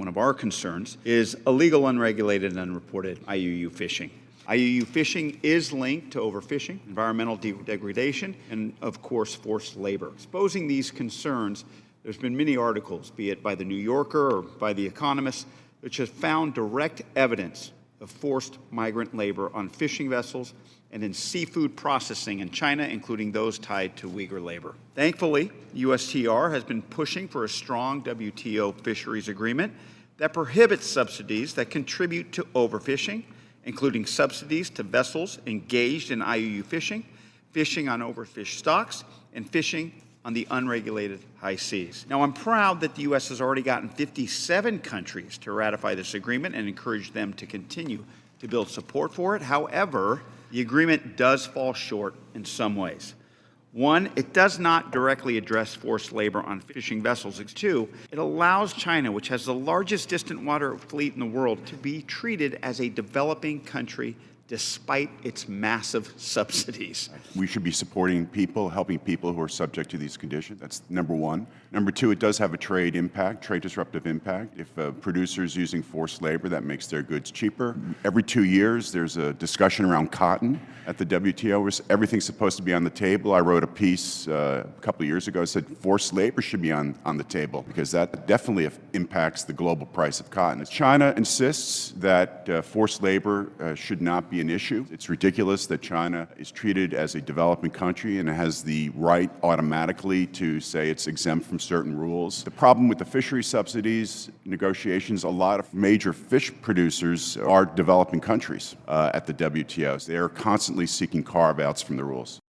one of our concerns, is illegal, unregulated, and unreported IUU fishing. IUU fishing is linked to overfishing, environmental degradation, and, of course, forced labor. Exposing these concerns, there's been many articles, be it by The New Yorker or by The Economist, which have found direct evidence of forced migrant labor on fishing vessels and in seafood processing in China, including those tied to Uyghur labor. Thankfully, USTR has been pushing for a strong WTO fisheries agreement that prohibits subsidies that contribute to overfishing, including subsidies to vessels engaged in IUU fishing, fishing on overfished stocks, and fishing on the unregulated high seas. Now, I'm proud that the U.S. has already gotten 57 countries to ratify this agreement and encourage them to continue to build support for it. However, the agreement does fall short in some ways. One, it does not directly address forced labor on fishing vessels. Two, it allows China, which has the largest distant water fleet in the world, to be treated as a developing country despite its massive subsidies. We should be supporting people, helping people who are subject to these conditions. That's number one. Number two, it does have a trade impact, trade disruptive impact. If producers using forced labor, that makes their goods cheaper. Every 2 years, there's a discussion around cotton at the WTO. Where everything's supposed to be on the table. I wrote a piece a couple of years ago that said forced labor should be on the table because that definitely impacts the global price of cotton. China insists that forced labor should not be an issue. It's ridiculous that China is treated as a developing country and has the right automatically to say it's exempt from certain rules. The problem with the fishery subsidies negotiations, a lot of major fish producers are developing countries at the WTO. They are constantly seeking carve-outs from the rules.